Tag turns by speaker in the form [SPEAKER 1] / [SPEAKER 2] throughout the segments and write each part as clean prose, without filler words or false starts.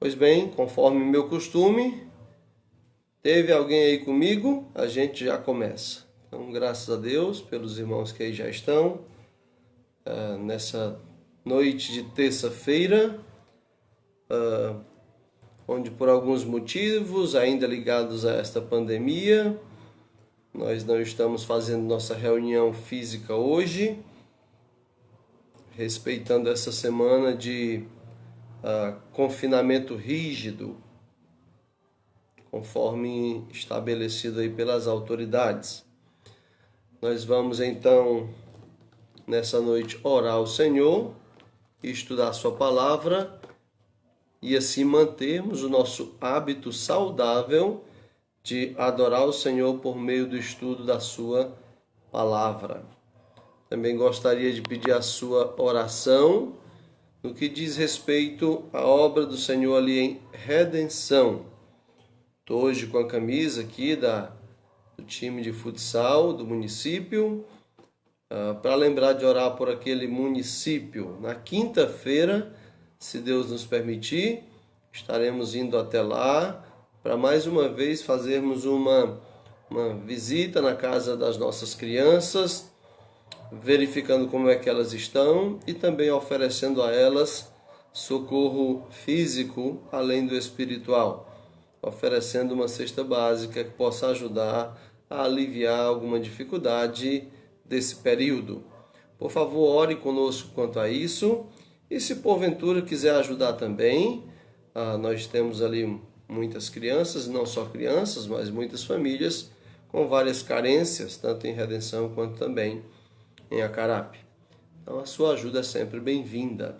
[SPEAKER 1] Pois bem, conforme meu costume, teve alguém aí comigo? A gente já começa. Então, graças a Deus pelos irmãos que aí já estão, nessa noite de terça-feira, onde por alguns motivos, ainda ligados a esta pandemia, nós não estamos fazendo nossa reunião física hoje, respeitando essa semana de confinamento rígido, conforme estabelecido aí pelas autoridades. Nós vamos então, nessa noite, orar ao Senhor, estudar a sua palavra e assim mantermos o nosso hábito saudável de adorar o Senhor por meio do estudo da sua palavra. Também gostaria de pedir a sua oração no que diz respeito à obra do Senhor ali em redenção. Estou hoje com a camisa aqui do time de futsal do município, para lembrar de orar por aquele município. Na quinta-feira, se Deus nos permitir, estaremos indo até lá para mais uma vez fazermos uma visita na casa das nossas crianças, verificando como é que elas estão e também oferecendo a elas socorro físico além do espiritual, oferecendo uma cesta básica que possa ajudar a aliviar alguma dificuldade desse período. Por favor, ore conosco quanto a isso. E se porventura quiser ajudar também, nós temos ali muitas crianças, não só crianças, mas muitas famílias com várias carências, tanto em Redenção quanto também em Acarape. Então a sua ajuda é sempre bem-vinda.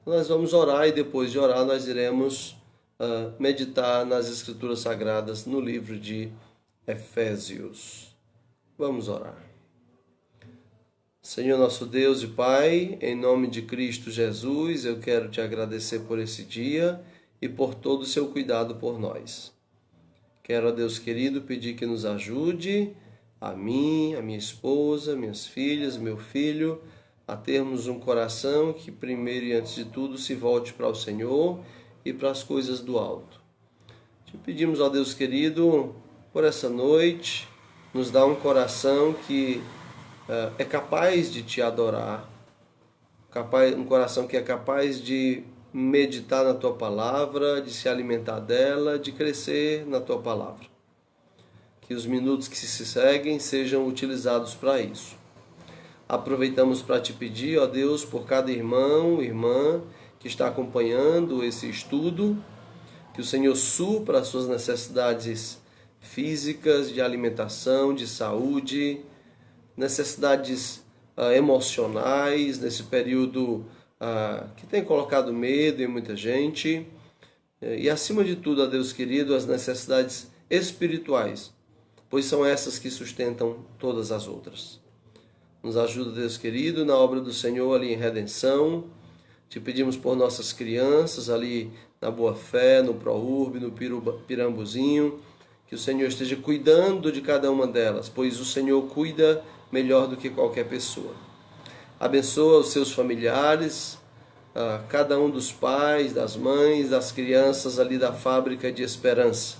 [SPEAKER 1] Nós vamos orar e depois de orar nós iremos meditar nas Escrituras Sagradas no livro de Efésios. Vamos orar. Senhor nosso Deus e Pai, em nome de Cristo Jesus, eu quero te agradecer por esse dia e por todo o seu cuidado por nós. Quero, a Deus querido, pedir que nos ajude, a mim, a minha esposa, minhas filhas, meu filho, a termos um coração que primeiro e antes de tudo se volte para o Senhor e para as coisas do alto. Te pedimos, ó Deus querido, por essa noite, nos dá um coração que é capaz de te adorar, um coração que é capaz de meditar na tua palavra, de se alimentar dela, de crescer na tua palavra. Que os minutos que se seguem sejam utilizados para isso. Aproveitamos para te pedir, ó Deus, por cada irmão, irmã que está acompanhando esse estudo, que o Senhor supra as suas necessidades físicas, de alimentação, de saúde, necessidades emocionais, nesse período que tem colocado medo em muita gente. E acima de tudo, ó Deus querido, as necessidades espirituais, pois são essas que sustentam todas as outras. Nos ajuda, Deus querido, na obra do Senhor ali em Redenção. Te pedimos por nossas crianças ali na Boa Fé, no ProUrb, no Pirambuzinho, que o Senhor esteja cuidando de cada uma delas, pois o Senhor cuida melhor do que qualquer pessoa. Abençoa os seus familiares, cada um dos pais, das mães, das crianças ali da fábrica de esperança.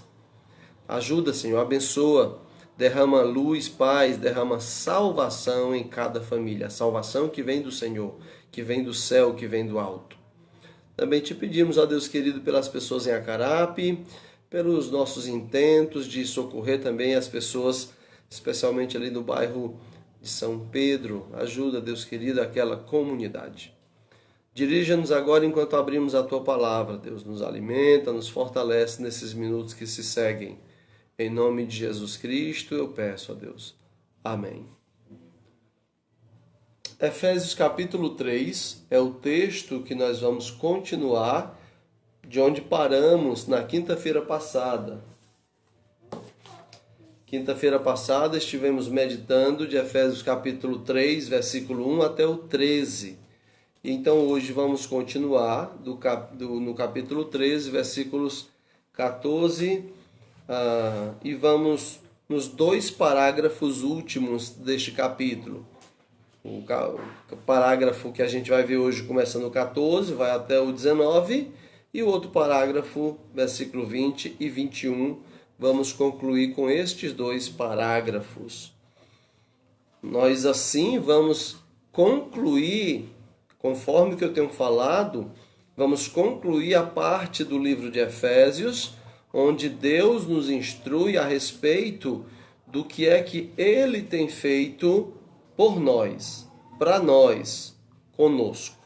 [SPEAKER 1] Ajuda, Senhor, abençoa, derrama luz, paz, derrama salvação em cada família. A salvação que vem do Senhor, que vem do céu, que vem do alto. Também te pedimos, ó Deus querido, pelas pessoas em Acarape, pelos nossos intentos de socorrer também as pessoas, especialmente ali no bairro de São Pedro. Ajuda, Deus querido, aquela comunidade. Dirija-nos agora enquanto abrimos a Tua palavra. Deus nos alimenta, nos fortalece nesses minutos que se seguem. Em nome de Jesus Cristo eu peço a Deus. Amém. Efésios capítulo 3 é o texto que nós vamos continuar de onde paramos na quinta-feira passada. Quinta-feira passada estivemos meditando de Efésios capítulo 3, versículo 1 até o 13. Então hoje vamos continuar no capítulo 13, versículos 14 e vamos nos 2 parágrafos últimos deste capítulo. O parágrafo que a gente vai ver hoje começa no 14, vai até o 19, E o outro parágrafo, versículo 20 e 21, vamos concluir com estes dois parágrafos. Nós assim vamos concluir, conforme o que eu tenho falado, vamos concluir a parte do livro de Efésios, onde Deus nos instrui a respeito do que é que Ele tem feito por nós, para nós, conosco.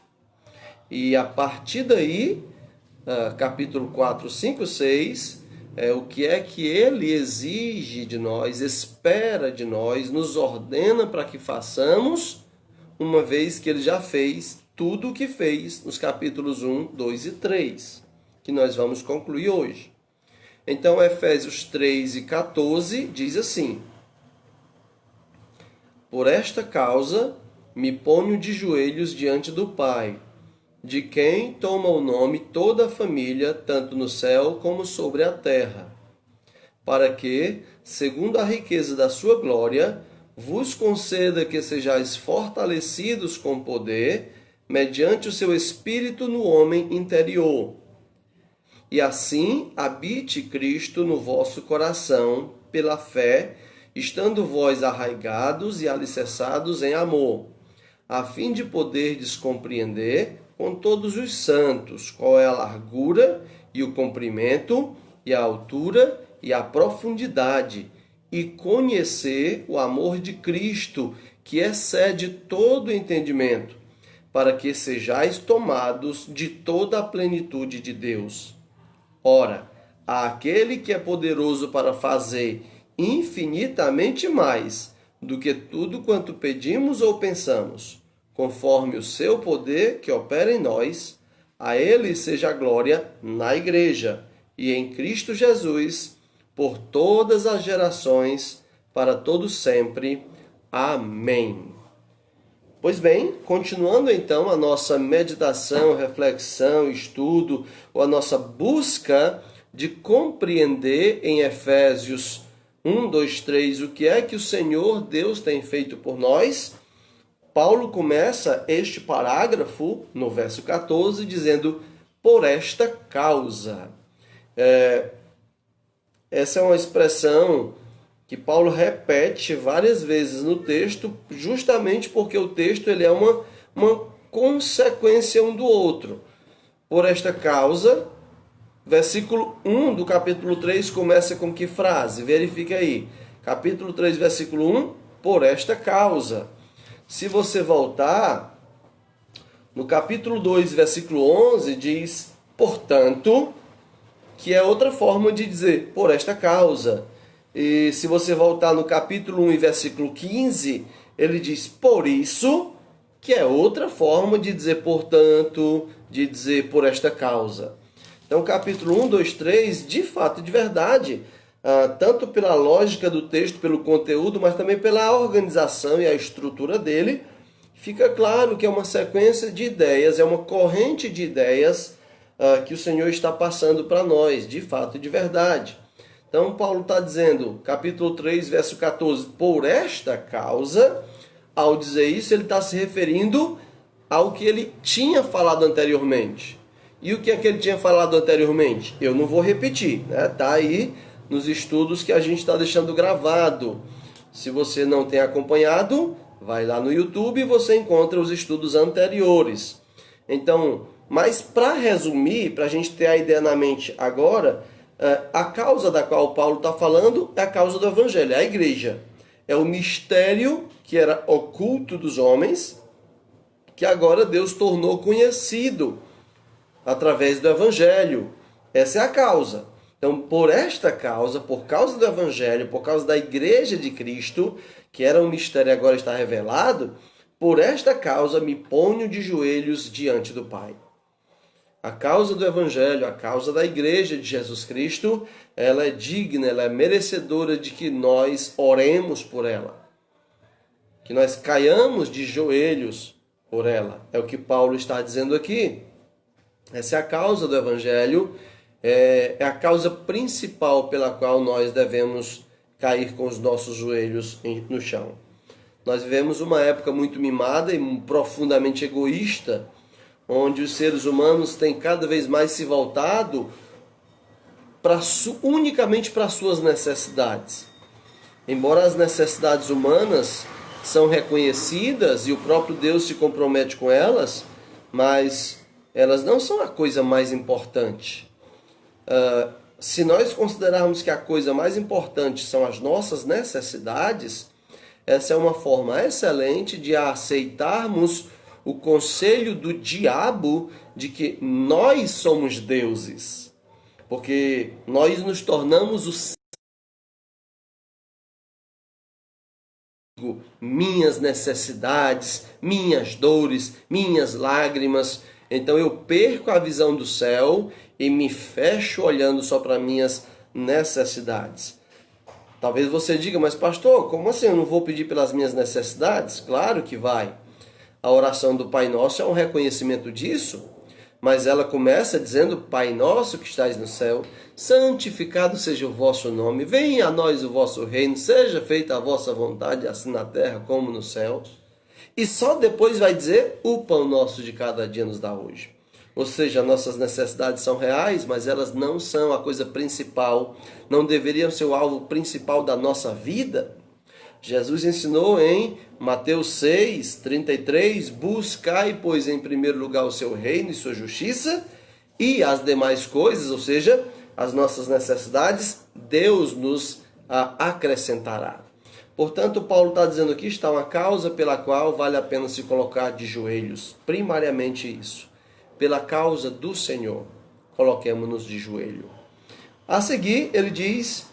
[SPEAKER 1] E a partir daí, capítulo 4, 5, 6, o que é que Ele exige de nós, espera de nós, nos ordena para que façamos, uma vez que Ele já fez tudo o que fez nos capítulos 1, 2 e 3, que nós vamos concluir hoje. Então, Efésios 3 e 14 diz assim: Por esta causa me ponho de joelhos diante do Pai, de quem toma o nome toda a família, tanto no céu como sobre a terra, para que, segundo a riqueza da sua glória, vos conceda que sejais fortalecidos com poder, mediante o seu Espírito no homem interior. E assim habite Cristo no vosso coração, pela fé, estando vós arraigados e alicerçados em amor, a fim de poderdes compreender com todos os santos qual é a largura e o comprimento e a altura e a profundidade, e conhecer o amor de Cristo, que excede todo entendimento, para que sejais tomados de toda a plenitude de Deus. Ora, àquele que é poderoso para fazer infinitamente mais do que tudo quanto pedimos ou pensamos, conforme o seu poder que opera em nós, a ele seja a glória na Igreja e em Cristo Jesus, por todas as gerações, para todos sempre. Amém. Pois bem, continuando então a nossa meditação, reflexão, estudo, ou a nossa busca de compreender em Efésios 1, 2, 3 o que é que o Senhor Deus tem feito por nós, Paulo começa este parágrafo no verso 14 dizendo: por esta causa. Essa é uma expressão que Paulo repete várias vezes no texto, justamente porque o texto ele é uma consequência um do outro. Por esta causa, versículo 1 do capítulo 3 começa com que frase? Verifica aí. Capítulo 3, versículo 1, por esta causa. Se você voltar, no capítulo 2, versículo 11, diz, portanto, que é outra forma de dizer, por esta causa. E se você voltar no capítulo 1 e versículo 15, ele diz, por isso, que é outra forma de dizer, portanto, de dizer, por esta causa. Então, capítulo 1, 2, 3, de fato, de verdade, tanto pela lógica do texto, pelo conteúdo, mas também pela organização e a estrutura dele, fica claro que é uma sequência de ideias, é uma corrente de ideias que o Senhor está passando para nós, de fato e de verdade. Então, Paulo está dizendo, capítulo 3, verso 14, por esta causa, ao dizer isso, ele está se referindo ao que ele tinha falado anteriormente. E o que é que ele tinha falado anteriormente? Eu não vou repetir, né? Está aí nos estudos que a gente está deixando gravado. Se você não tem acompanhado, vai lá no YouTube e você encontra os estudos anteriores. Então, mas para resumir, para a gente ter a ideia na mente agora, a causa da qual Paulo está falando é a causa do Evangelho, é a igreja. É o mistério que era oculto dos homens, que agora Deus tornou conhecido através do Evangelho. Essa é a causa. Então, por esta causa, por causa do Evangelho, por causa da Igreja de Cristo, que era um mistério e agora está revelado, por esta causa me ponho de joelhos diante do Pai. A causa do Evangelho, a causa da Igreja de Jesus Cristo, ela é digna, ela é merecedora de que nós oremos por ela. Que nós caiamos de joelhos por ela. É o que Paulo está dizendo aqui. Essa é a causa do Evangelho, é a causa principal pela qual nós devemos cair com os nossos joelhos no chão. Nós vivemos uma época muito mimada e profundamente egoísta, onde os seres humanos têm cada vez mais se voltado unicamente para suas necessidades. Embora as necessidades humanas são reconhecidas e o próprio Deus se compromete com elas, mas elas não são a coisa mais importante. Se nós considerarmos que a coisa mais importante são as nossas necessidades, essa é uma forma excelente de aceitarmos o conselho do diabo de que nós somos deuses, porque nós nos tornamos o minhas necessidades, minhas dores, minhas lágrimas. Então eu perco a visão do céu e me fecho olhando só para minhas necessidades. Talvez você diga, mas pastor, como assim eu não vou pedir pelas minhas necessidades? Claro que vai. A oração do Pai Nosso é um reconhecimento disso, mas ela começa dizendo: Pai Nosso que estais no céu, santificado seja o vosso nome, venha a nós o vosso reino, seja feita a vossa vontade, assim na terra como no céu. E só depois vai dizer: o pão nosso de cada dia nos dá hoje. Ou seja, nossas necessidades são reais, mas elas não são a coisa principal, não deveriam ser o alvo principal da nossa vida. Jesus ensinou em Mateus 6:33, buscai, pois, em primeiro lugar o seu reino e sua justiça, e as demais coisas, ou seja, as nossas necessidades, Deus nos acrescentará. Portanto, Paulo está dizendo aqui, está uma causa pela qual vale a pena se colocar de joelhos, primariamente isso. Pela causa do Senhor, coloquemo-nos de joelho. A seguir, ele diz,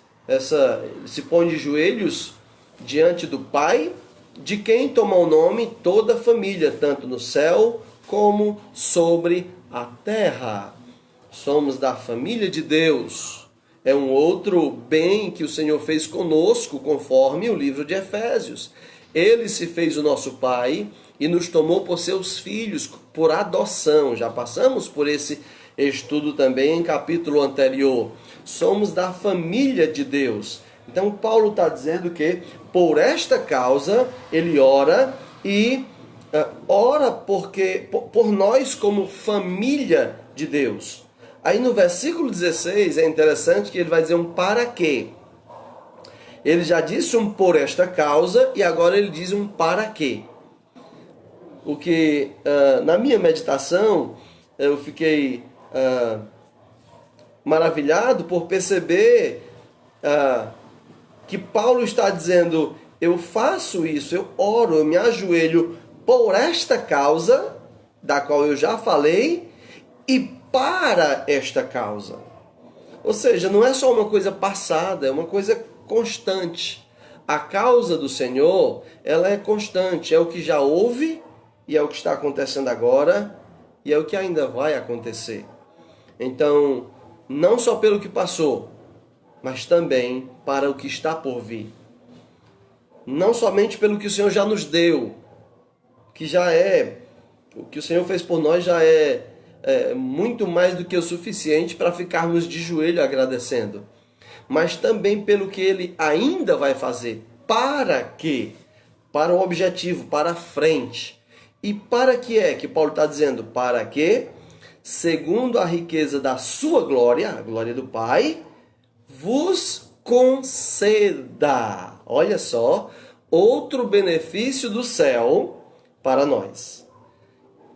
[SPEAKER 1] se põe de joelhos diante do Pai, de quem toma o nome toda a família, tanto no céu como sobre a terra. Somos da família de Deus. É um outro bem que o Senhor fez conosco, conforme o livro de Efésios. Ele se fez o nosso Pai e nos tomou por seus filhos, por adoção. Já passamos por esse estudo também em capítulo anterior. Somos da família de Deus. Então Paulo está dizendo que por esta causa ele ora e ora por nós como família de Deus. Aí no versículo 16 é interessante que ele vai dizer um para quê. Ele já disse um por esta causa e agora ele diz um para quê. O que na minha meditação eu fiquei maravilhado por perceber que Paulo está dizendo: eu faço isso, eu oro, eu me ajoelho por esta causa, da qual eu já falei, e para esta causa. Ou seja, não é só uma coisa passada, é uma coisa constante. A causa do Senhor, ela é constante, é o que já houve, e é o que está acontecendo agora, e é o que ainda vai acontecer. Então, não só pelo que passou, mas também para o que está por vir. Não somente pelo que o Senhor já nos deu, que já é, o que o Senhor fez por nós já é muito mais do que o suficiente para ficarmos de joelho agradecendo, mas também pelo que Ele ainda vai fazer. Para quê? Para o objetivo, para a frente. E para que é que Paulo está dizendo? Para que, segundo a riqueza da sua glória, a glória do Pai, vos conceda, olha só, outro benefício do céu para nós.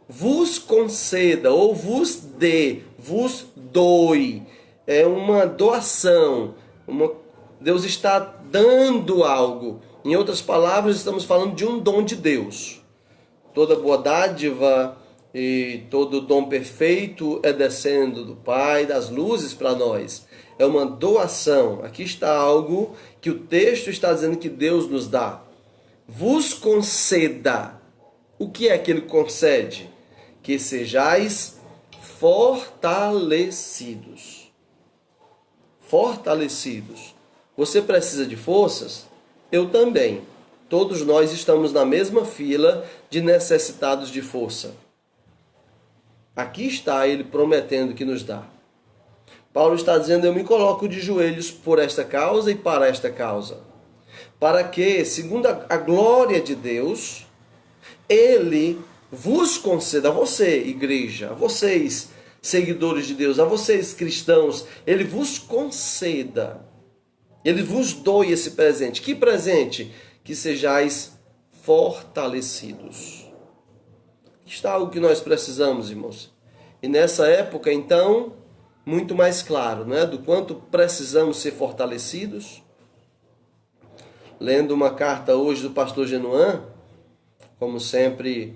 [SPEAKER 1] Vos conceda, ou vos dê, vos doe. É uma doação. Deus está dando algo. Em outras palavras, estamos falando de um dom de Deus. Toda boa dádiva e todo dom perfeito é descendo do Pai das luzes para nós. É uma doação. Aqui está algo que o texto está dizendo que Deus nos dá. Vos conceda. O que é que Ele concede? Que sejais fortalecidos. Fortalecidos. Você precisa de forças? Eu também. Todos nós estamos na mesma fila de necessitados de força. Aqui está Ele prometendo que nos dá. Paulo está dizendo: eu me coloco de joelhos por esta causa e para esta causa. Para que, segundo a glória de Deus, Ele vos conceda, a você, igreja, a vocês, seguidores de Deus, a vocês, cristãos, ele vos conceda, ele vos doe esse presente. Que presente? Que sejais fortalecidos. Está algo que nós precisamos, irmãos. E nessa época, então, muito mais claro, né, do quanto precisamos ser fortalecidos. Lendo uma carta hoje do pastor Genuan, como sempre,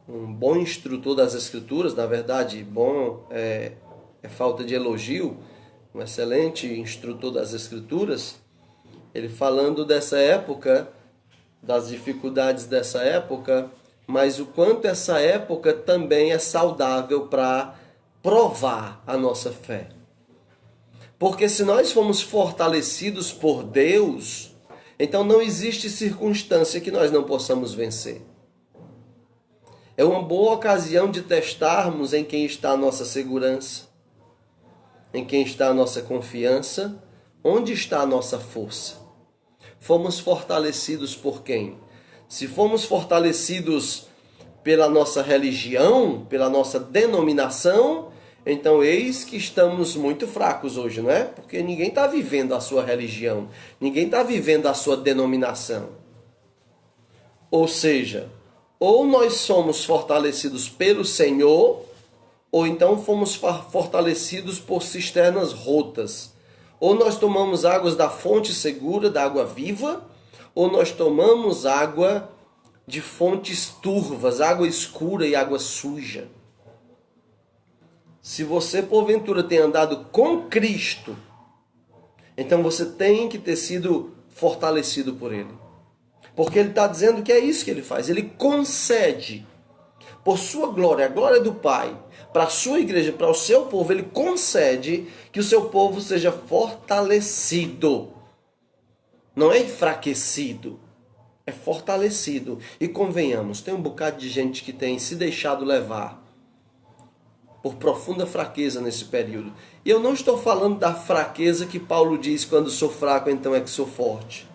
[SPEAKER 1] um bom instrutor das Escrituras, na verdade, bom é falta de elogio, um excelente instrutor das Escrituras, ele falando dessa época, das dificuldades dessa época, mas o quanto essa época também é saudável para provar a nossa fé. Porque se nós formos fortalecidos por Deus, então não existe circunstância que nós não possamos vencer. É uma boa ocasião de testarmos em quem está a nossa segurança, em quem está a nossa confiança, onde está a nossa força. Fomos fortalecidos por quem? Se fomos fortalecidos pela nossa religião, pela nossa denominação, então eis que estamos muito fracos hoje, não é? Porque ninguém está vivendo a sua religião, ninguém está vivendo a sua denominação. Ou seja, ou nós somos fortalecidos pelo Senhor, ou então fomos fortalecidos por cisternas rotas. Ou nós tomamos águas da fonte segura, da água viva, ou nós tomamos água de fontes turvas, água escura e água suja. Se você, porventura, tem andado com Cristo, então você tem que ter sido fortalecido por Ele. Porque Ele está dizendo que é isso que Ele faz. Ele concede, por sua glória, a glória do Pai, para a sua igreja, para o seu povo, Ele concede que o seu povo seja fortalecido. Não é enfraquecido, é fortalecido. E convenhamos, tem um bocado de gente que tem se deixado levar por profunda fraqueza nesse período. E eu não estou falando da fraqueza que Paulo diz, quando sou fraco, então é que sou forte.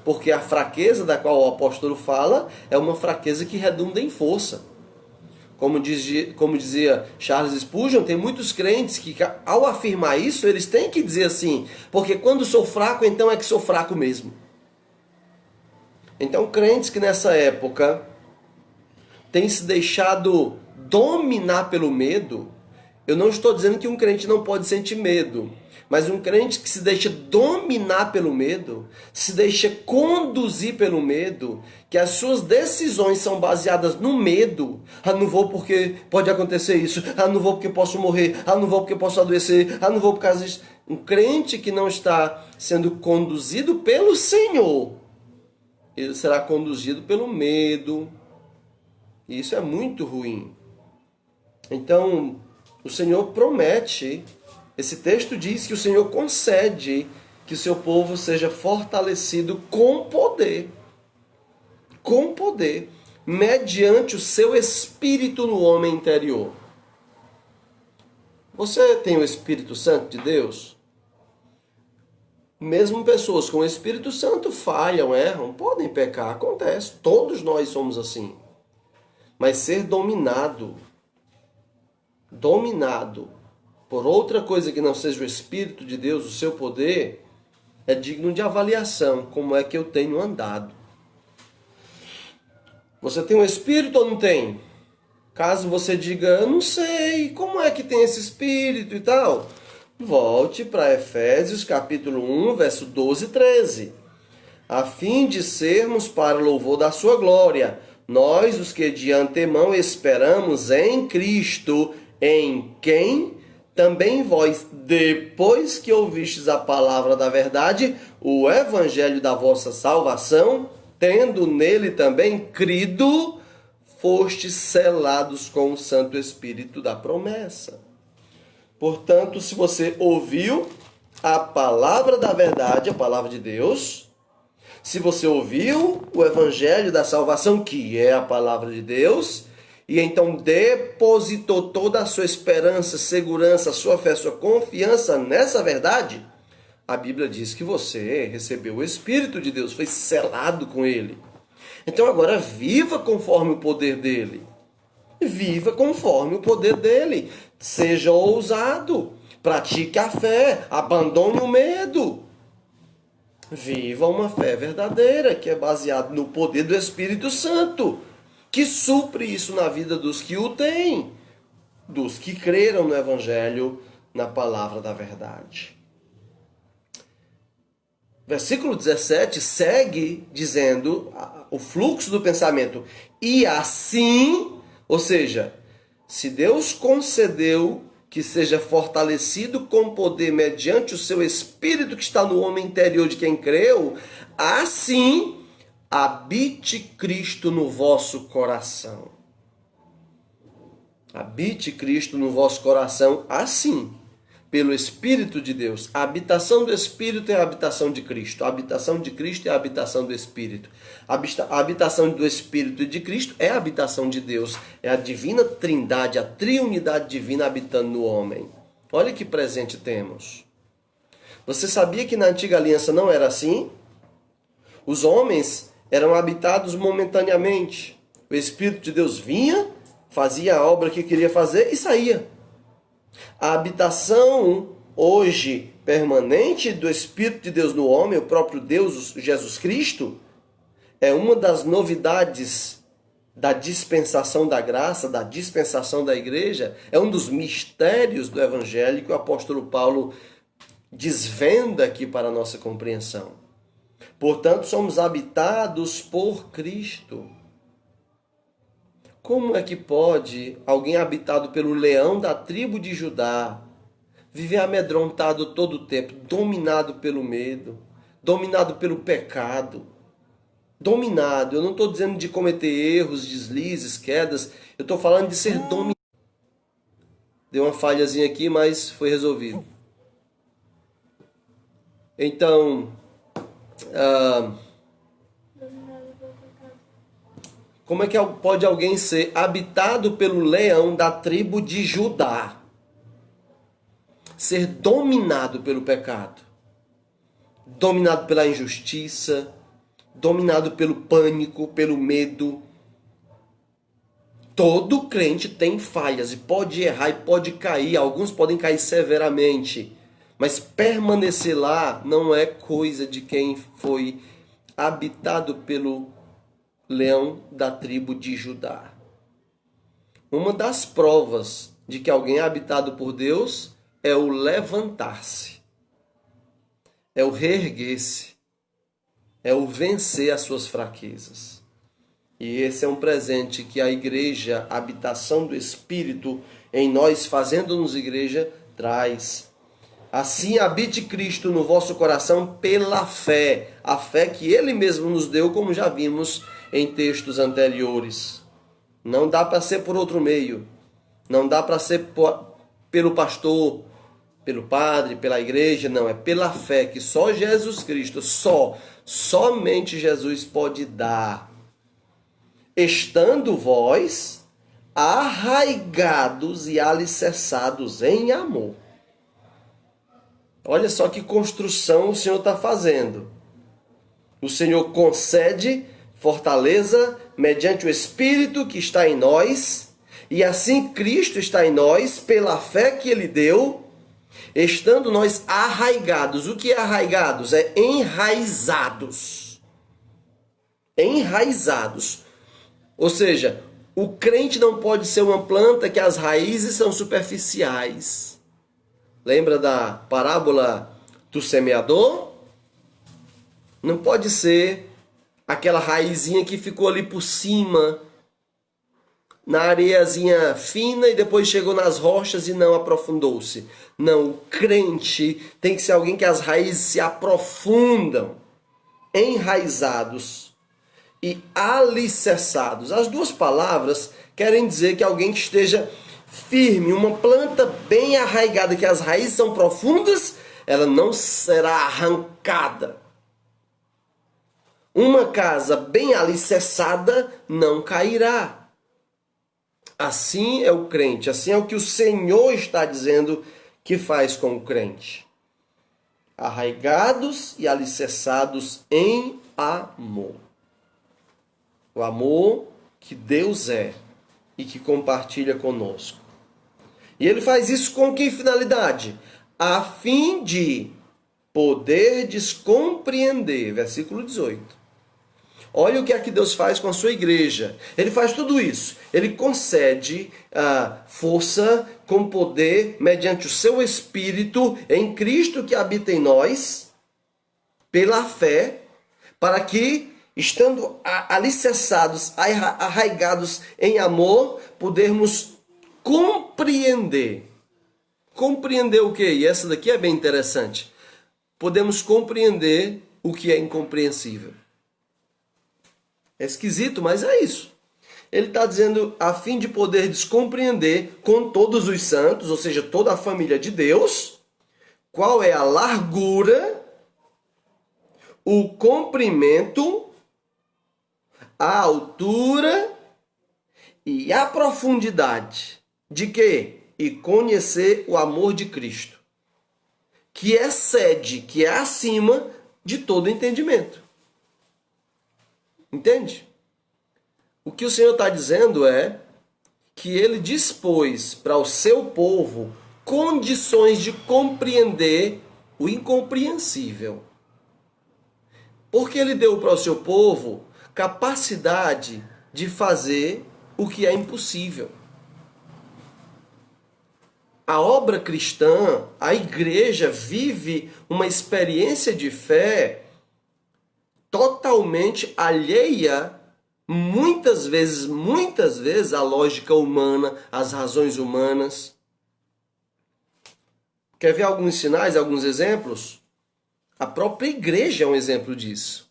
[SPEAKER 1] Porque a fraqueza da qual o apóstolo fala é uma fraqueza que redunda em força. Como dizia Charles Spurgeon, tem muitos crentes que, ao afirmar isso, eles têm que dizer assim, porque quando sou fraco, então é que sou fraco mesmo. Então, crentes que nessa época têm se deixado dominar pelo medo, eu não estou dizendo que um crente não pode sentir medo, mas um crente que se deixa dominar pelo medo, se deixa conduzir pelo medo, que as suas decisões são baseadas no medo. Ah, não vou porque pode acontecer isso. Ah, não vou porque posso morrer. Ah, não vou porque posso adoecer. Ah, não vou por causa disso. Um crente que não está sendo conduzido pelo Senhor, ele será conduzido pelo medo. E isso é muito ruim. Então, o Senhor promete, esse texto diz que o Senhor concede que o seu povo seja fortalecido com poder, mediante o seu espírito no homem interior. Você tem o Espírito Santo de Deus? Mesmo pessoas com o Espírito Santo falham, erram, podem pecar, acontece, todos nós somos assim. Mas ser dominado por outra coisa que não seja o Espírito de Deus, o seu poder, é digno de avaliação. Como é que eu tenho andado? Você tem um Espírito ou não tem? Caso você diga, eu não sei, como é que tem esse Espírito e tal? Volte para Efésios capítulo 1, verso 12 e 13. A fim de sermos para o louvor da sua glória, nós os que de antemão esperamos em Cristo, em quem também vós, depois que ouvistes a palavra da verdade, o evangelho da vossa salvação, tendo nele também crido, fostes selados com o Santo Espírito da promessa. Portanto, se você ouviu a palavra da verdade, a palavra de Deus, se você ouviu o evangelho da salvação, que é a palavra de Deus, e então depositou toda a sua esperança, segurança, sua fé, sua confiança nessa verdade, a Bíblia diz que você recebeu o Espírito de Deus, foi selado com Ele. Então agora viva conforme o poder dele. Viva conforme o poder dele. Seja ousado. Pratique a fé. Abandone o medo. Viva uma fé verdadeira, que é baseada no poder do Espírito Santo, que supre isso na vida dos que o têm, dos que creram no Evangelho, na palavra da verdade. Versículo 17 segue dizendo o fluxo do pensamento. E assim, ou seja, se Deus concedeu que seja fortalecido com poder mediante o seu Espírito que está no homem interior de quem creu, assim habite Cristo no vosso coração. Habite Cristo no vosso coração assim, pelo Espírito de Deus. A habitação do Espírito é a habitação de Cristo. A habitação de Cristo é a habitação do Espírito. A habitação do Espírito e de Cristo é a habitação de Deus. É a divina trindade, a triunidade divina habitando no homem. Olha que presente temos. Você sabia que na antiga aliança não era assim? Os homens eram habitados momentaneamente. O Espírito de Deus vinha, fazia a obra que queria fazer e saía. A habitação hoje permanente do Espírito de Deus no homem, o próprio Deus, Jesus Cristo, é uma das novidades da dispensação da graça, da dispensação da igreja, é um dos mistérios do Evangelho que o apóstolo Paulo desvenda aqui para a nossa compreensão. Portanto, somos habitados por Cristo. Como é que pode alguém habitado pelo leão da tribo de Judá viver amedrontado todo o tempo, dominado pelo medo, dominado pelo pecado? Dominado, eu não estou dizendo de cometer erros, deslizes, quedas, eu estou falando de ser dominado. Deu uma falhazinha aqui, mas foi resolvido. Então, como é que pode alguém ser habitado pelo leão da tribo de Judá? Ser dominado pelo pecado, dominado pela injustiça, dominado pelo pânico, pelo medo. Todo crente tem falhas e pode errar e pode cair. Alguns podem cair severamente. Mas permanecer lá não é coisa de quem foi habitado pelo leão da tribo de Judá. Uma das provas de que alguém é habitado por Deus é o levantar-se, é o reerguer-se, é o vencer as suas fraquezas. E esse é um presente que a igreja, a habitação do Espírito em nós, fazendo-nos igreja, traz. Assim habite Cristo no vosso coração pela fé, a fé que Ele mesmo nos deu, como já vimos em textos anteriores. Não dá para ser por outro meio, não dá para ser pelo pastor, pelo padre, pela igreja, não, é pela fé que só Jesus Cristo, somente Jesus pode dar. Estando vós arraigados e alicerçados em amor. Olha só que construção o Senhor está fazendo. O Senhor concede fortaleza mediante o Espírito que está em nós, e assim Cristo está em nós pela fé que Ele deu, estando nós arraigados. O que é arraigados? É enraizados. Enraizados. Ou seja, o crente não pode ser uma planta que as raízes são superficiais. Lembra da parábola do semeador? Não pode ser aquela raizinha que ficou ali por cima, na areiazinha fina e depois chegou nas rochas e não aprofundou-se. Não, o crente tem que ser alguém que as raízes se aprofundam, enraizados e alicerçados. As duas palavras querem dizer que alguém que esteja firme, uma planta bem arraigada, que as raízes são profundas, ela não será arrancada. Uma casa bem alicerçada não cairá. Assim é o crente, assim é o que o Senhor está dizendo que faz com o crente. Arraigados e alicerçados em amor. O amor que Deus é e que compartilha conosco. E ele faz isso com que finalidade? A fim de poderdes compreender. Versículo 18. Olha o que é que Deus faz com a sua igreja. Ele faz tudo isso. Ele concede força com poder mediante o seu Espírito em Cristo que habita em nós, pela fé, para que, estando alicerçados, arraigados em amor, podermos compreender. Compreender o quê? E essa daqui é bem interessante. Podemos compreender o que é incompreensível. É esquisito, mas é isso. Ele está dizendo, a fim de poder descompreender com todos os santos, ou seja, toda a família de Deus, qual é a largura, o comprimento, a altura e a profundidade de quê? E conhecer o amor de Cristo, que excede, que é acima de todo entendimento. Entende? O que o Senhor está dizendo é que Ele dispôs para o seu povo condições de compreender o incompreensível. Porque Ele deu para o seu povo capacidade de fazer o que é impossível. A obra cristã, a igreja vive uma experiência de fé totalmente alheia, muitas vezes, à lógica humana, às razões humanas. Quer ver alguns sinais, alguns exemplos? A própria igreja é um exemplo disso.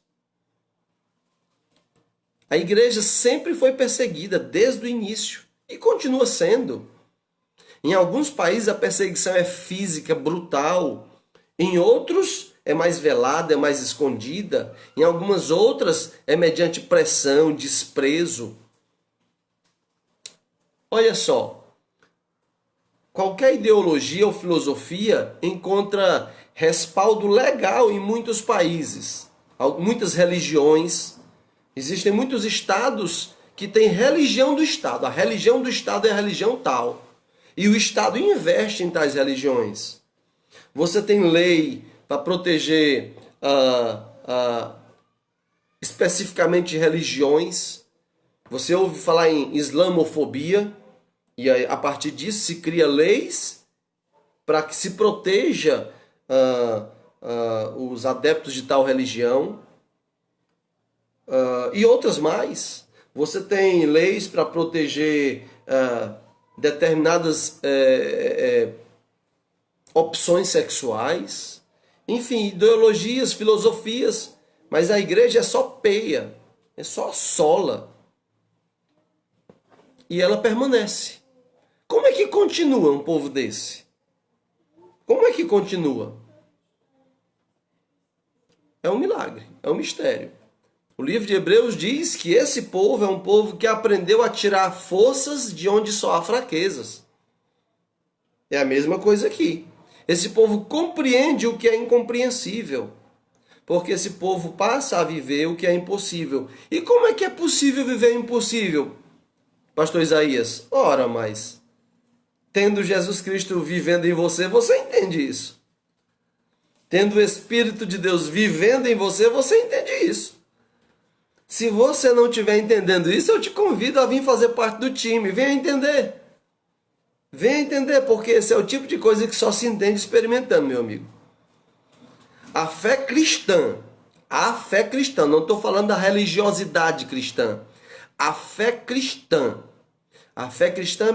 [SPEAKER 1] A igreja sempre foi perseguida desde o início e continua sendo. Em alguns países a perseguição é física, brutal. Em outros é mais velada, é mais escondida. Em algumas outras é mediante pressão, desprezo. Olha só. Qualquer ideologia ou filosofia encontra respaldo legal em muitos países. Muitas religiões. Existem muitos estados que têm religião do Estado. A religião do Estado é a religião tal. E o Estado investe em tais religiões. Você tem lei para proteger especificamente religiões. Você ouve falar em islamofobia e a partir disso se cria leis para que se proteja os adeptos de tal religião e outras mais. Você tem leis para proteger determinadas opções sexuais. Enfim, ideologias, filosofias, mas a igreja é só peia, é só sola. E ela permanece. Como é que continua um povo desse? Como é que continua? É um milagre, é um mistério. O livro de Hebreus diz que esse povo é um povo que aprendeu a tirar forças de onde só há fraquezas. É a mesma coisa aqui. Esse povo compreende o que é incompreensível, porque esse povo passa a viver o que é impossível. E como é que é possível viver o impossível, pastor Isaías? Ora, mas tendo Jesus Cristo vivendo em você, você entende isso. Tendo o Espírito de Deus vivendo em você, você entende isso. Se você não estiver entendendo isso, eu te convido a vir fazer parte do time. Venha entender. Venha entender, porque esse é o tipo de coisa que só se entende experimentando, meu amigo. A fé cristã, não estou falando da religiosidade cristã. A fé cristã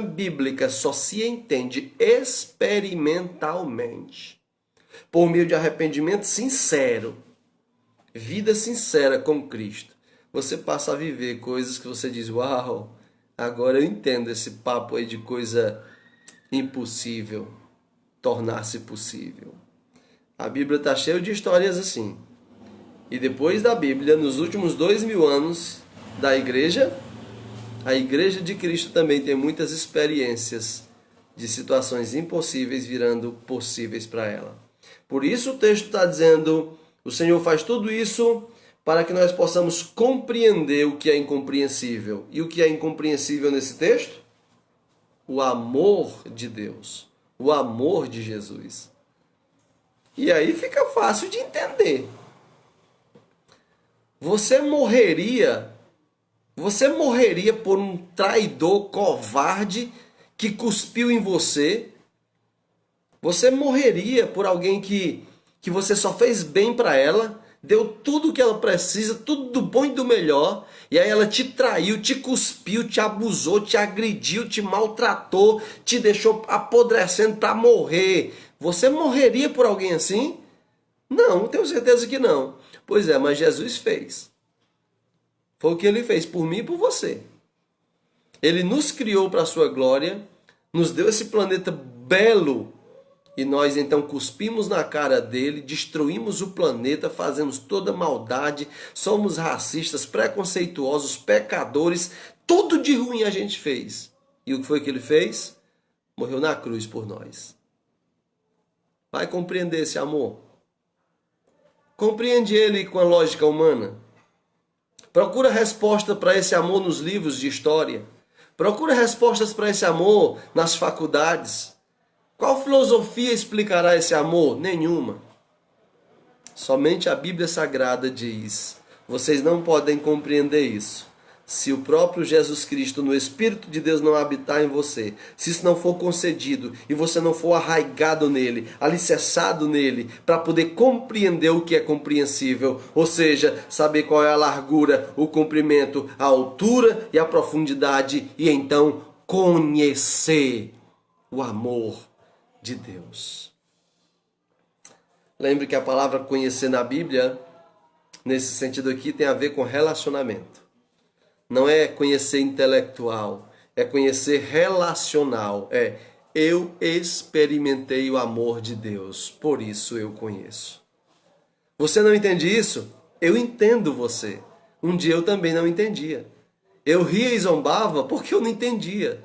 [SPEAKER 1] bíblica só se entende experimentalmente. Por meio de arrependimento sincero, vida sincera com Cristo. Você passa a viver coisas que você diz, uau, agora eu entendo esse papo aí de coisa impossível tornar-se possível. A Bíblia está cheia de histórias assim. E depois da Bíblia, nos últimos 2000 anos da igreja, a igreja de Cristo também tem muitas experiências de situações impossíveis virando possíveis para ela. Por isso o texto está dizendo, o Senhor faz tudo isso para que nós possamos compreender o que é incompreensível. E o que é incompreensível nesse texto? o amor de Deus, o amor de Jesus. E aí fica fácil de entender. Você morreria por um traidor covarde que cuspiu em você. Você morreria por alguém que você só fez bem para ela, deu tudo o que ela precisa, tudo do bom e do melhor, e aí ela te traiu, te cuspiu, te abusou, te agrediu, te maltratou, te deixou apodrecendo para morrer. Você morreria por alguém assim? Não, tenho certeza que não. Pois é, mas Jesus fez. Foi o que ele fez por mim e por você. Ele nos criou para a sua glória, nos deu esse planeta belo, e nós então cuspimos na cara dele, destruímos o planeta, fazemos toda maldade, somos racistas, preconceituosos, pecadores, tudo de ruim a gente fez. E o que foi que ele fez? Morreu na cruz por nós. Vai compreender esse amor? Compreende ele com a lógica humana? Procura resposta para esse amor nos livros de história. Procura respostas para esse amor nas faculdades. Qual filosofia explicará esse amor? Nenhuma. Somente a Bíblia Sagrada diz: vocês não podem compreender isso. Se o próprio Jesus Cristo, no Espírito de Deus, não habitar em você, se isso não for concedido e você não for arraigado nele, alicerçado nele, para poder compreender o que é compreensível, ou seja, saber qual é a largura, o comprimento, a altura e a profundidade, e então conhecer o amor de Deus. Lembre que a palavra conhecer na Bíblia, nesse sentido aqui, tem a ver com relacionamento. Não é conhecer intelectual, é conhecer relacional. Eu experimentei o amor de Deus, por isso eu conheço. Você não entende isso? Eu entendo você. Um dia eu também não entendia. Eu ria e zombava porque eu não entendia.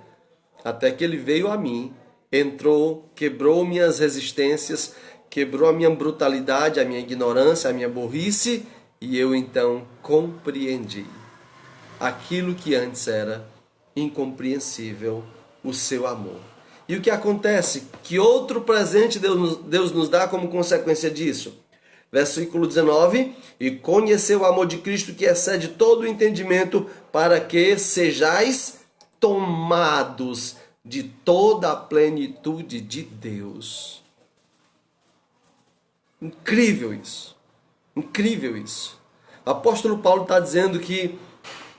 [SPEAKER 1] Até que ele veio a mim, entrou, quebrou minhas resistências, quebrou a minha brutalidade, a minha ignorância, a minha burrice, e eu então compreendi aquilo que antes era incompreensível, o seu amor. E o que acontece? Que outro presente Deus nos dá como consequência disso? Versículo 19: e conheceu o amor de Cristo que excede todo o entendimento, para que sejais tomados de toda a plenitude de Deus. Incrível isso. Incrível isso. O apóstolo Paulo está dizendo que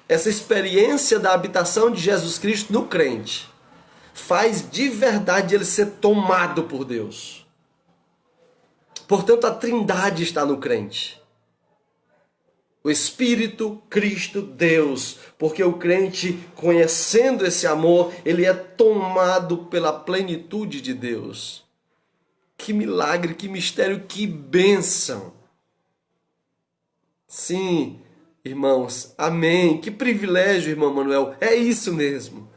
[SPEAKER 1] essa experiência da habitação de Jesus Cristo no crente faz de verdade ele ser tomado por Deus. Portanto, a Trindade está no crente. O Espírito, Cristo, Deus. Porque o crente, conhecendo esse amor, ele é tomado pela plenitude de Deus. Que milagre, que mistério, que bênção. Sim, irmãos, amém. Que privilégio, irmão Manuel. É isso mesmo.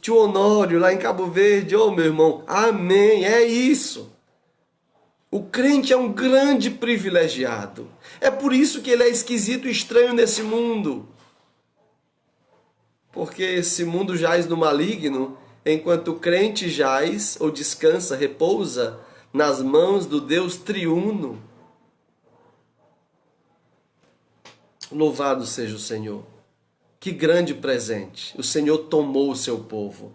[SPEAKER 1] Tio Honório, lá em Cabo Verde, ô meu irmão, amém. É isso. O crente é um grande privilegiado. É por isso que ele é esquisito e estranho nesse mundo. Porque esse mundo jaz no maligno, enquanto o crente jaz, ou descansa, repousa, nas mãos do Deus triuno. Louvado seja o Senhor. Que grande presente. O Senhor tomou o seu povo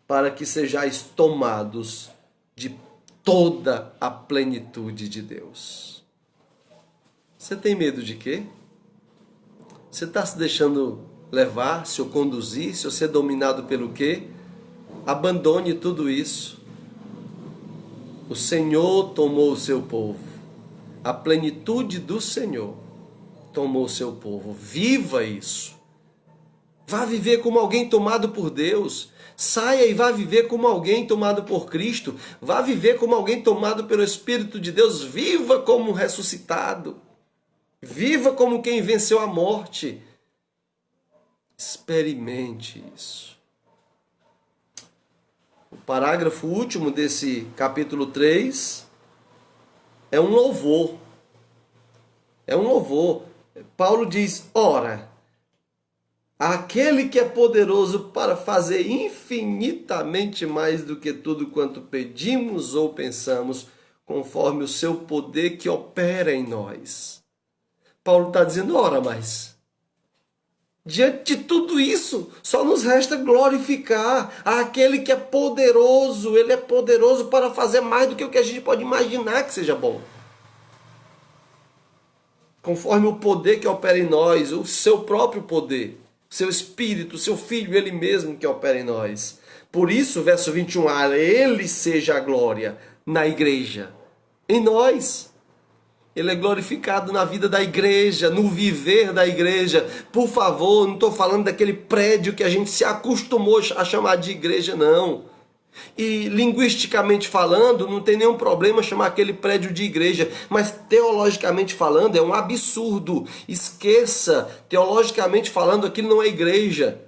[SPEAKER 1] para que sejais tomados de toda a plenitude de Deus. Você tem medo de quê? Você está se deixando levar, se ou conduzir, se ou ser dominado pelo quê? Abandone tudo isso. O Senhor tomou o seu povo. A plenitude do Senhor tomou o seu povo. Viva isso. Vá viver como alguém tomado por Deus. Saia e vá viver como alguém tomado por Cristo. Vá viver como alguém tomado pelo Espírito de Deus. Viva como um ressuscitado. Viva como quem venceu a morte. Experimente isso. O parágrafo último desse capítulo 3 é um louvor. É um louvor. Paulo diz: ora, Aquele que é poderoso para fazer infinitamente mais do que tudo quanto pedimos ou pensamos, conforme o seu poder que opera em nós. Paulo está dizendo, ora, mas diante de tudo isso, só nos resta glorificar aquele que é poderoso. Ele é poderoso para fazer mais do que o que a gente pode imaginar que seja bom. Conforme o poder que opera em nós, o seu próprio poder, seu Espírito, seu Filho, Ele mesmo que opera em nós. Por isso, verso 21, a Ele seja a glória na igreja, em nós. Ele é glorificado na vida da igreja, no viver da igreja. Por favor, não estou falando daquele prédio que a gente se acostumou a chamar de igreja, não. E linguisticamente falando, não tem nenhum problema chamar aquele prédio de igreja, mas teologicamente falando é um absurdo. Esqueça, teologicamente falando, aquilo não é igreja.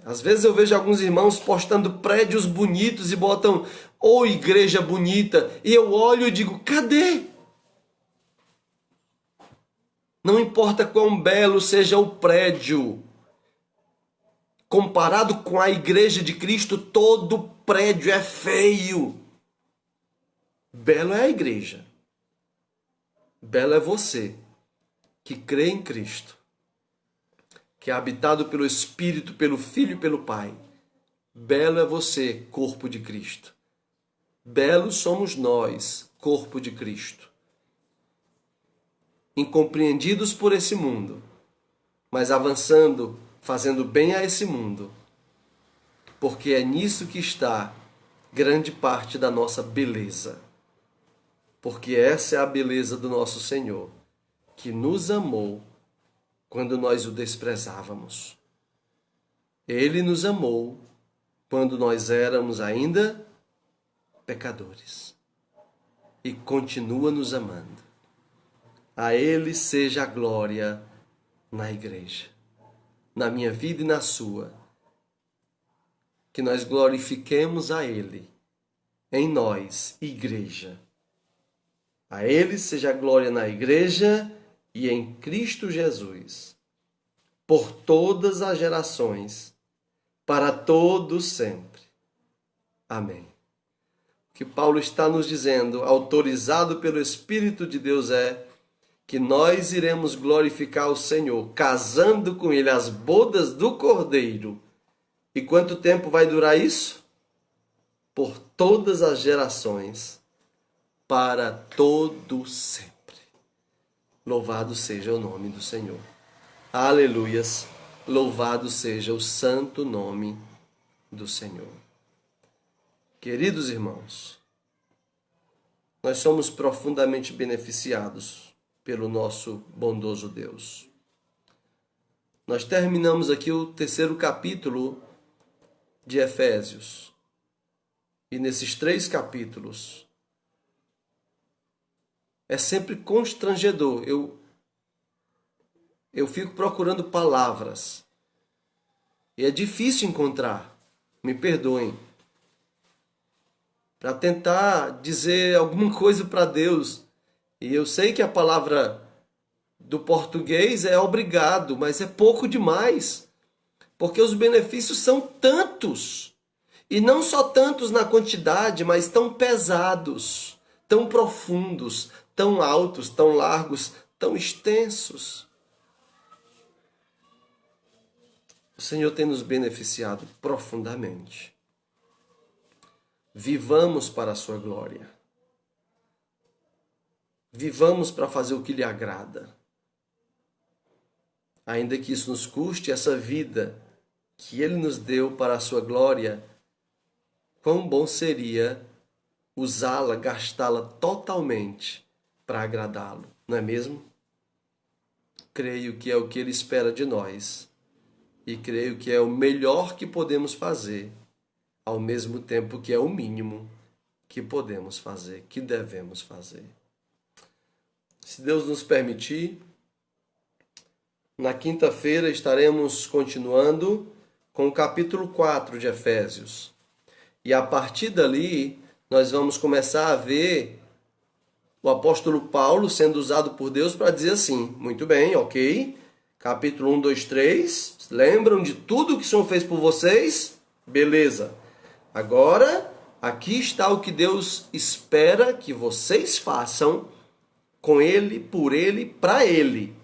[SPEAKER 1] Às vezes eu vejo alguns irmãos postando prédios bonitos e botam ou igreja bonita, e eu olho e digo, cadê? Não importa quão belo seja o prédio, comparado com a igreja de Cristo, todo prédio é feio. Belo é a igreja. Belo é você que crê em Cristo, que é habitado pelo Espírito, pelo Filho e pelo Pai. Belo é você, corpo de Cristo. Belos somos nós, corpo de Cristo. Incompreendidos por esse mundo, mas avançando, fazendo bem a esse mundo, porque é nisso que está grande parte da nossa beleza. Porque essa é a beleza do nosso Senhor, que nos amou quando nós o desprezávamos. Ele nos amou quando nós éramos ainda pecadores. E continua nos amando. A Ele seja a glória na igreja, na minha vida e na sua. Que nós glorifiquemos a Ele, em nós, igreja. A Ele seja a glória na igreja e em Cristo Jesus, por todas as gerações, para todos sempre. Amém. O que Paulo está nos dizendo, autorizado pelo Espírito de Deus, é que nós iremos glorificar o Senhor, casando com Ele as bodas do Cordeiro. E quanto tempo vai durar isso? Por todas as gerações, para todo sempre. Louvado seja o nome do Senhor. Aleluias. Louvado seja o santo nome do Senhor. Queridos irmãos, nós somos profundamente beneficiados pelo nosso bondoso Deus. Nós terminamos aqui o 3º capítulo de Efésios. E nesses 3 capítulos é sempre constrangedor. Eu fico procurando palavras. E é difícil encontrar, me perdoem, para tentar dizer alguma coisa para Deus. E eu sei que a palavra do português é obrigado, mas é pouco demais. Porque os benefícios são tantos. E não só tantos na quantidade, mas tão pesados, tão profundos, tão altos, tão largos, tão extensos. O Senhor tem nos beneficiado profundamente. Vivamos para a sua glória. Vivamos para fazer o que lhe agrada. Ainda que isso nos custe essa vida que Ele nos deu para a sua glória, quão bom seria usá-la, gastá-la totalmente para agradá-lo, não é mesmo? Creio que é o que Ele espera de nós e creio que é o melhor que podemos fazer, ao mesmo tempo que é o mínimo que podemos fazer, que devemos fazer. Se Deus nos permitir, na quinta-feira estaremos continuando com o capítulo 4 de Efésios. E a partir dali, nós vamos começar a ver o apóstolo Paulo sendo usado por Deus para dizer assim, muito bem, ok, Capítulo 1, 2, 3. Lembram de tudo que o Senhor fez por vocês? Beleza. Agora, aqui está o que Deus espera que vocês façam com Ele, por Ele, para Ele.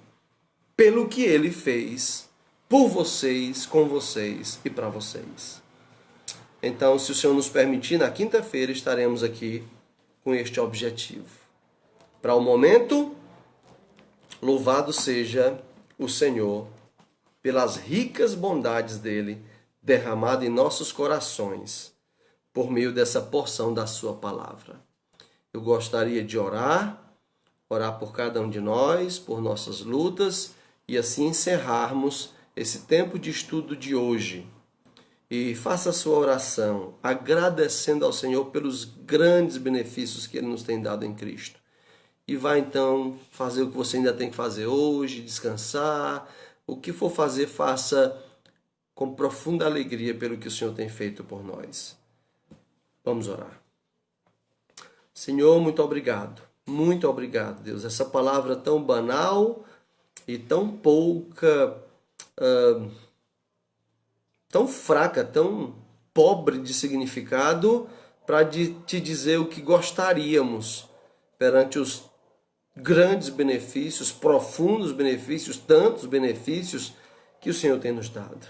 [SPEAKER 1] Pelo que Ele fez por vocês, com vocês e para vocês. Então, se o Senhor nos permitir, na quinta-feira estaremos aqui com este objetivo. Para o momento, louvado seja o Senhor pelas ricas bondades dele derramado em nossos corações por meio dessa porção da sua palavra. Eu gostaria de orar por cada um de nós, por nossas lutas e assim encerrarmos esse tempo de estudo de hoje. E faça a sua oração agradecendo ao Senhor pelos grandes benefícios que Ele nos tem dado em Cristo. E vai então fazer o que você ainda tem que fazer hoje, descansar. O que for fazer, faça com profunda alegria pelo que o Senhor tem feito por nós. Vamos orar. Senhor, muito obrigado. Muito obrigado, Deus. Essa palavra tão banal e tão pouca, tão fraca, tão pobre de significado para te dizer o que gostaríamos perante os grandes benefícios, profundos benefícios, tantos benefícios que o Senhor tem nos dado.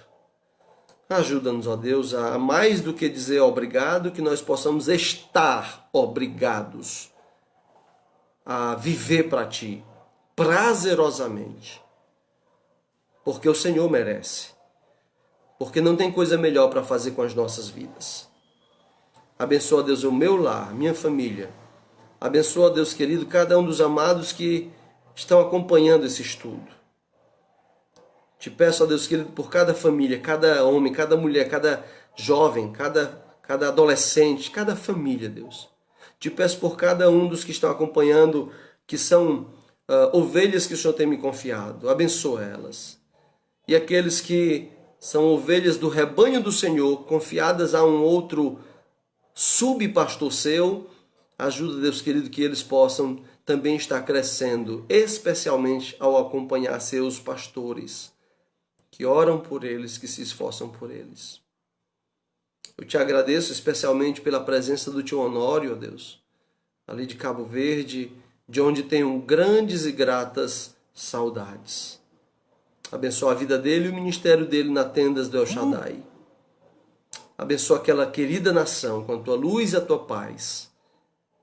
[SPEAKER 1] Ajuda-nos, ó Deus, a mais do que dizer obrigado, que nós possamos estar obrigados a viver para Ti, prazerosamente, porque o Senhor merece, porque não tem coisa melhor para fazer com as nossas vidas. Abençoa, Deus, o meu lar, minha família. Abençoa, Deus querido, cada um dos amados que estão acompanhando esse estudo. Te peço, ó Deus querido, por cada família, cada homem, cada mulher, cada jovem, cada adolescente, cada família, Deus. Te peço por cada um dos que estão acompanhando, que são ovelhas que o Senhor tem me confiado. Abençoa elas. E aqueles que são ovelhas do rebanho do Senhor, confiadas a um outro subpastor seu, ajuda, Deus querido, que eles possam também estar crescendo, especialmente ao acompanhar seus pastores, que oram por eles, que se esforçam por eles. Eu te agradeço especialmente pela presença do tio Honório, ó Deus, ali de Cabo Verde, de onde tenho grandes e gratas saudades. Abençoa a vida dele e o ministério dele na Tendas do El Shaddai. Abençoa aquela querida nação com a tua luz e a tua paz.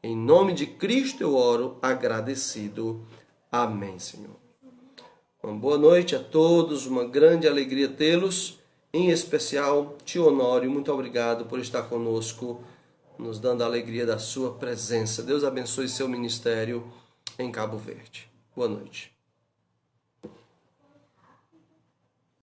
[SPEAKER 1] Em nome de Cristo eu oro agradecido. Amém, Senhor. Uma boa noite a todos, uma grande alegria tê-los. Em especial, tio Honório, muito obrigado por estar conosco, nos dando a alegria da sua presença. Deus abençoe seu ministério em Cabo Verde. Boa noite.